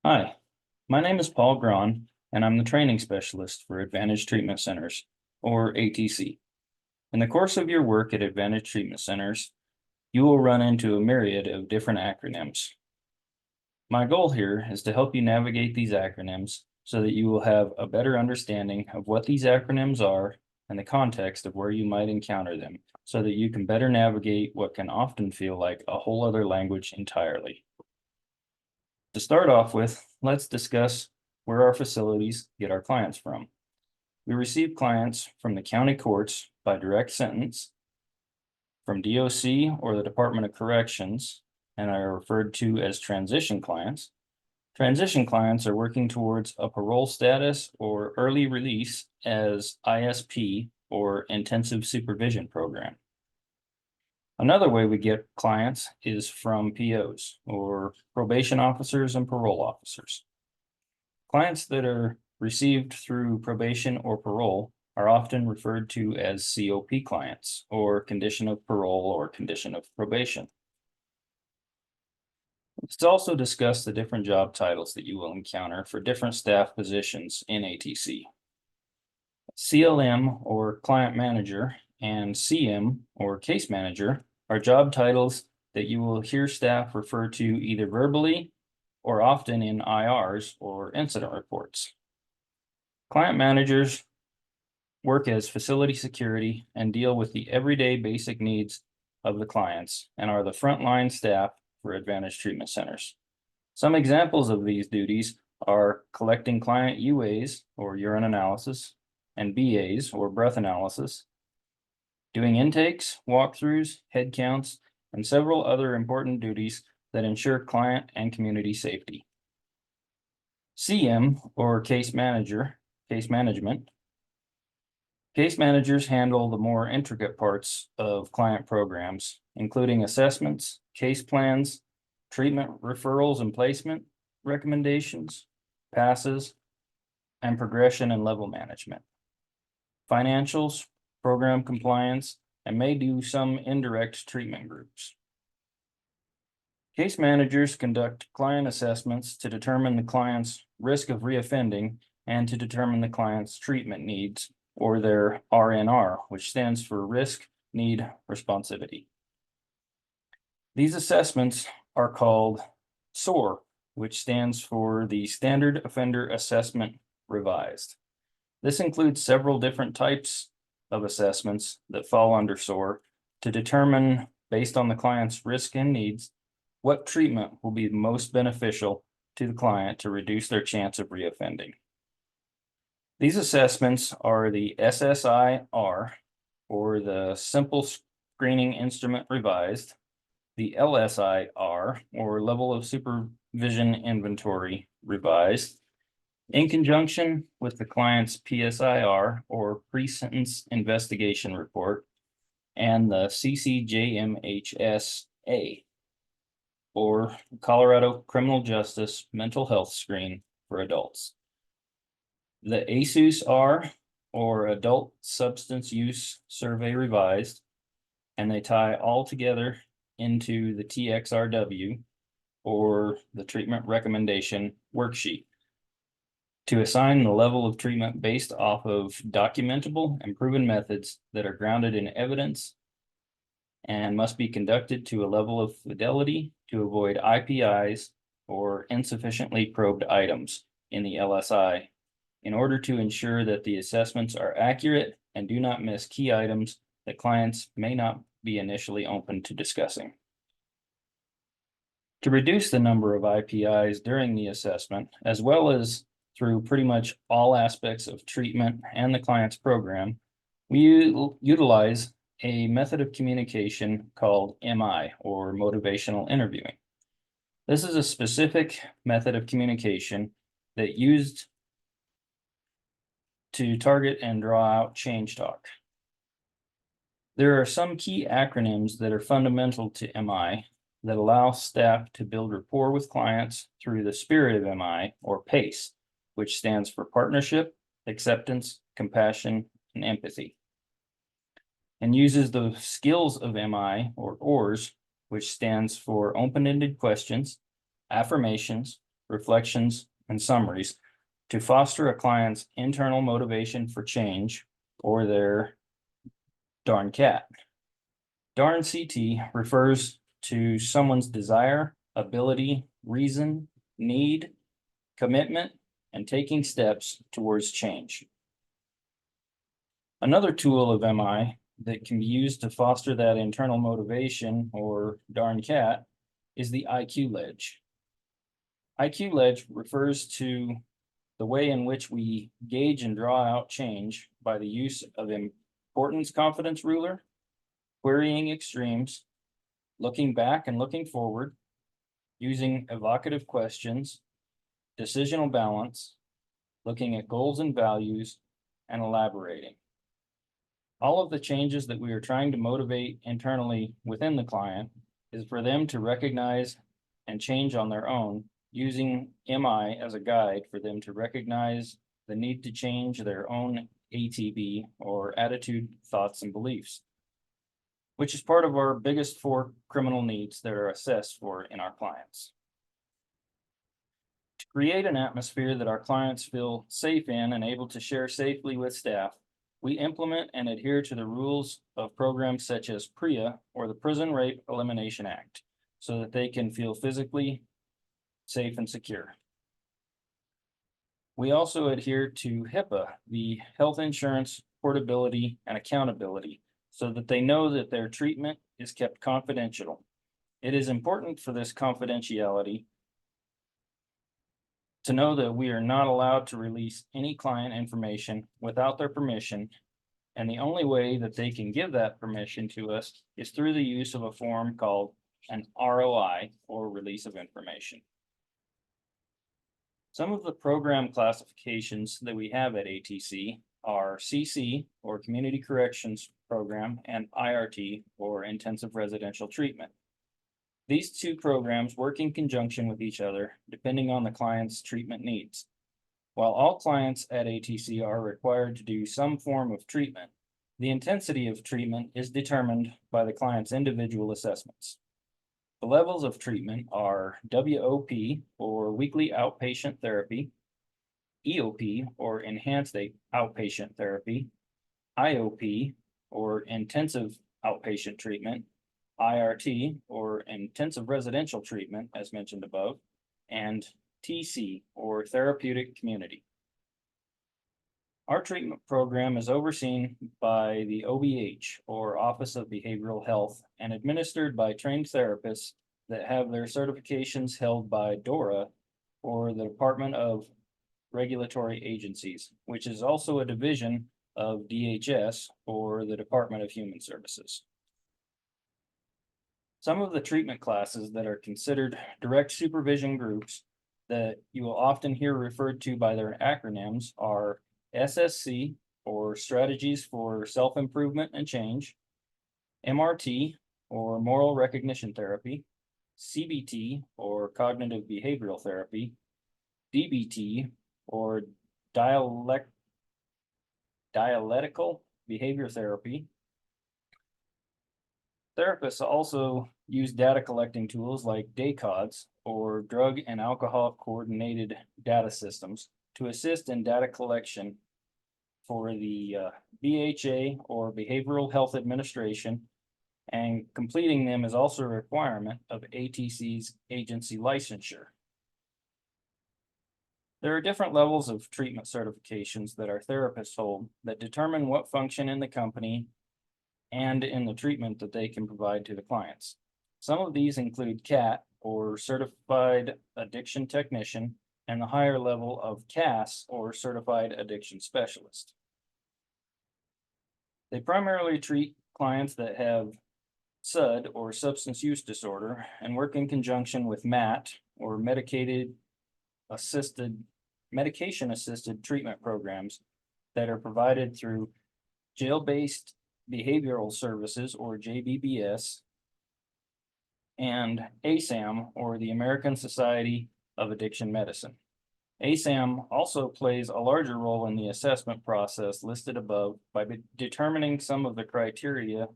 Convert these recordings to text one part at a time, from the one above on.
Hi, my name is Paul Braun, and I'm the training specialist for Advantage Treatment Centers, or ATC. In the course of your work at Advantage Treatment Centers, you will run into a myriad of different acronyms. My goal here is to help you navigate these acronyms so that you will have a better understanding of what these acronyms are and the context of where you might encounter them, so that you can better navigate what can often feel like a whole other language entirely. To start off with, let's discuss where our facilities get our clients from. We receive clients from the county courts by direct sentence, from DOC or the Department of Corrections, and are referred to as transition clients. Transition clients are working towards a parole status or early release as ISP or intensive supervision program. Another way we get clients is from POs, or probation officers and parole officers. Clients that are received through probation or parole are often referred to as COP clients, or condition of parole or condition of probation. Let's also discuss the different job titles that you will encounter for different staff positions in ATC. CLM, or client manager, and CM, or case manager, are job titles that you will hear staff refer to either verbally or often in IRs, or incident reports. Client managers work as facility security and deal with the everyday basic needs of the clients and are the frontline staff for Advantage Treatment Centers. Some examples of these duties are collecting client UAs, or urine analysis, and BAs, or breath analysis, doing intakes, walkthroughs, head counts, and several other important duties that ensure client and community safety. CM, or case management. Case managers handle the more intricate parts of client programs, including assessments, case plans, treatment referrals and placement recommendations, passes, and progression and level management, financials, program compliance, and may do some indirect treatment groups. Case managers conduct client assessments to determine the client's risk of reoffending and to determine the client's treatment needs, or their RNR, which stands for Risk, Need, Responsivity. These assessments are called SOAR, which stands for the Standard Offender Assessment Revised. This includes several different types of assessments that fall under SOAR to determine, based on the client's risk and needs, what treatment will be most beneficial to the client to reduce their chance of reoffending. These assessments are the SSIR, or the Simple Screening Instrument Revised, the LSIR, or Level of Supervision Inventory Revised, in conjunction with the client's PSIR, or Pre-Sentence Investigation Report, and the CCJMHS-A, or Colorado Criminal Justice Mental Health Screen for adults. The ASUS-R, or Adult Substance Use Survey Revised, and they tie all together into the TXRW, or the Treatment Recommendation Worksheet, to assign the level of treatment based off of documentable and proven methods that are grounded in evidence and must be conducted to a level of fidelity to avoid IPIs or insufficiently probed items in the LSI, in order to ensure that the assessments are accurate and do not miss key items that clients may not be initially open to discussing. To reduce the number of IPIs during the assessment, as well as through pretty much all aspects of treatment and the client's program, we utilize a method of communication called MI, or motivational interviewing. This is a specific method of communication that used to target and draw out change talk. There are some key acronyms that are fundamental to MI that allow staff to build rapport with clients through the spirit of MI, or PACE, which stands for partnership, acceptance, compassion, and empathy, and uses the skills of MI, or ORS, which stands for open-ended questions, affirmations, reflections, and summaries to foster a client's internal motivation for change or their darn cat. Darn CT refers to someone's desire, ability, reason, need, commitment, and taking steps towards change. Another tool of MI that can be used to foster that internal motivation or darn cat is the IQ ledge. IQ ledge refers to the way in which we gauge and draw out change by the use of importance confidence ruler, querying extremes, looking back and looking forward, using evocative questions, decisional balance, looking at goals and values, and elaborating. All of the changes that we are trying to motivate internally within the client is for them to recognize and change on their own, using MI as a guide for them to recognize the need to change their own ATB or attitude, thoughts, and beliefs, which is part of our biggest 4 criminal needs that are assessed for in our clients. To create an atmosphere that our clients feel safe in and able to share safely with staff, we implement and adhere to the rules of programs such as PREA or the Prison Rape Elimination Act, so that they can feel physically safe and secure. We also adhere to HIPAA, the Health Insurance Portability and Accountability, so that they know that their treatment is kept confidential. It is important for this confidentiality to know that we are not allowed to release any client information without their permission, and the only way that they can give that permission to us is through the use of a form called an ROI, or Release of Information. Some of the program classifications that we have at ATC are CC, or Community Corrections Program, and IRT, or Intensive Residential Treatment. These 2 programs work in conjunction with each other, depending on the client's treatment needs. While all clients at ATC are required to do some form of treatment, the intensity of treatment is determined by the client's individual assessments. The levels of treatment are WOP, or Weekly Outpatient Therapy, EOP, or Enhanced Outpatient Therapy, IOP, or Intensive Outpatient Treatment, IRT, or Intensive Residential Treatment, as mentioned above, and TC, or Therapeutic Community. Our treatment program is overseen by the OBH, or Office of Behavioral Health, and administered by trained therapists that have their certifications held by DORA, or the Department of Regulatory Agencies, which is also a division of DHS, or the Department of Human Services. Some of the treatment classes that are considered direct supervision groups that you will often hear referred to by their acronyms are SSC, or Strategies for Self-Improvement and Change, MRT, or Moral Recognition Therapy, CBT, or Cognitive Behavioral Therapy, DBT, or Dialectical Behavior Therapy. Therapists also use data collecting tools like DACODs, or Drug and Alcohol Coordinated Data Systems, to assist in data collection for the BHA, or Behavioral Health Administration, and completing them is also a requirement of ATC's agency licensure. There are different levels of treatment certifications that our therapists hold that determine what function in the company and in the treatment that they can provide to the clients. Some of these include CAT, or Certified Addiction Technician, and the higher level of CAS, or Certified Addiction Specialist. They primarily treat clients that have SUD, or substance use disorder, and work in conjunction with MAT, or medication assisted treatment programs that are provided through jail-based behavioral services, or JBBS, and ASAM, or the American Society of Addiction Medicine. ASAM also plays a larger role in the assessment process listed above by determining some of the criteria,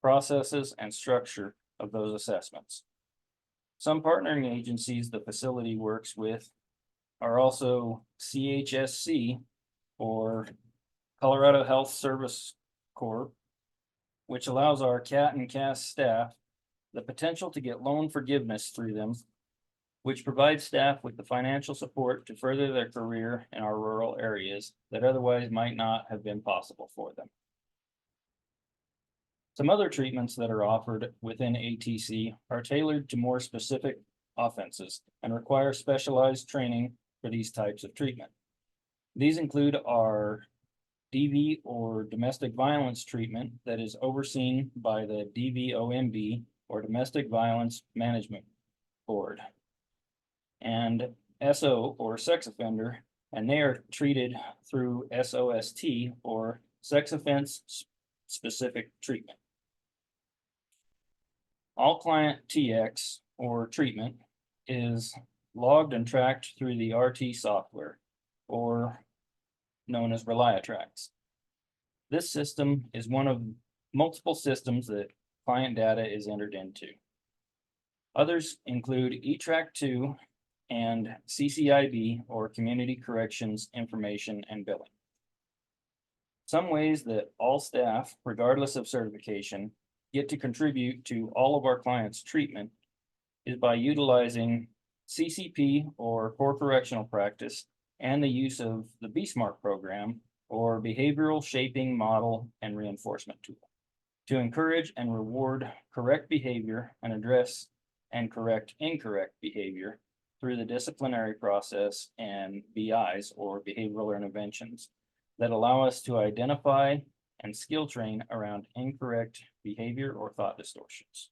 processes, and structure of those assessments. Some partnering agencies the facility works with are also CHSC, or Colorado Health Service Corp., which allows our CAT and CAS staff the potential to get loan forgiveness through them, which provides staff with the financial support to further their career in our rural areas that otherwise might not have been possible for them. Some other treatments that are offered within ATC are tailored to more specific offenses and require specialized training for these types of treatment. These include our DV or domestic violence treatment that is overseen by the DVOMB or Domestic Violence Management Board, and SO or sex offender, and they are treated through SOST or sex offense specific treatment. All client TX or treatment is logged and tracked through the RT software, or known as ReliaTracks. This system is one of multiple systems that client data is entered into. Others include eTrack2 and CCIB, or Community Corrections Information and Billing. Some ways that all staff, regardless of certification, get to contribute to all of our clients' treatment is by utilizing CCP, or Core Correctional Practice, and the use of the BSMART program, or Behavioral Shaping Model and Reinforcement Tool, to encourage and reward correct behavior and address and correct incorrect behavior through the disciplinary process and BIs, or behavioral interventions, that allow us to identify and skill train around incorrect behavior or thought distortions.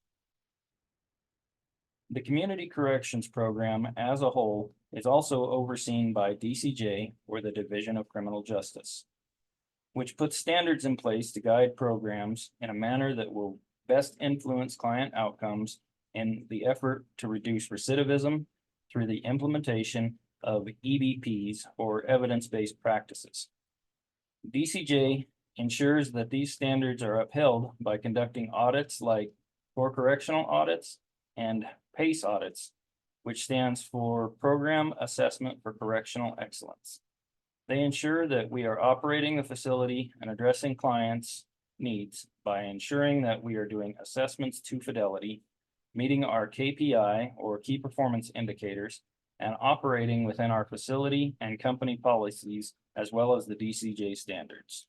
The Community Corrections Program as a whole is also overseen by DCJ, or the Division of Criminal Justice, which puts standards in place to guide programs in a manner that will best influence client outcomes in the effort to reduce recidivism through the implementation of EBPs, or evidence-based practices. DCJ ensures that these standards are upheld by conducting audits like core correctional audits and PACE audits, which stands for Program Assessment for Correctional Excellence. They ensure that we are operating the facility and addressing clients' needs by ensuring that we are doing assessments to fidelity, meeting our KPI or key performance indicators, and operating within our facility and company policies, as well as the DCJ standards.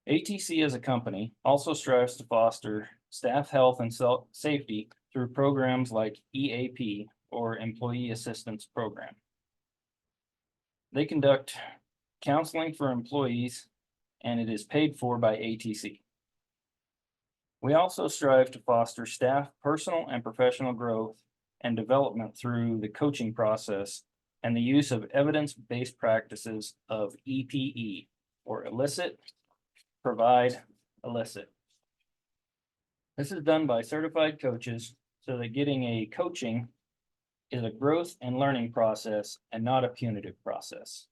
ATC as a company also strives to foster staff health and safety through programs like EAP, or Employee Assistance Program. They conduct counseling for employees, and it is paid for by ATC. We also strive to foster staff personal and professional growth and development through the coaching process and the use of evidence-based practices of EPE, or elicit, provide, elicit. This is done by certified coaches so that getting a coaching is a growth and learning process and not a punitive process.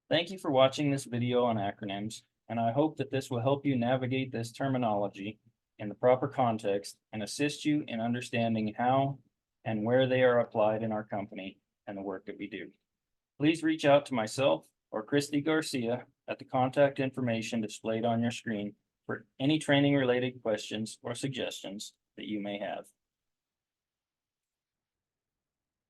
Thank you for watching this video on acronyms, and I hope that this will help you navigate this terminology in the proper context and assist you in understanding how and where they are applied in our company and the work that we do. Please reach out to myself or Christy Garcia at the contact information displayed on your screen for any training related questions or suggestions that you may have.